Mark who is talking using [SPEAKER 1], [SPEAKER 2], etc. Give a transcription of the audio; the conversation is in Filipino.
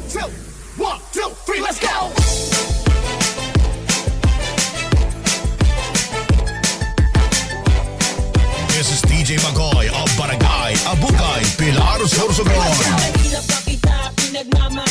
[SPEAKER 1] two, one, two, three, let's go!
[SPEAKER 2] This is DJ Magoy of Barangay Abukay, Pilar, Sorsogon.
[SPEAKER 3] Mahirap pa kita, pinagmamahal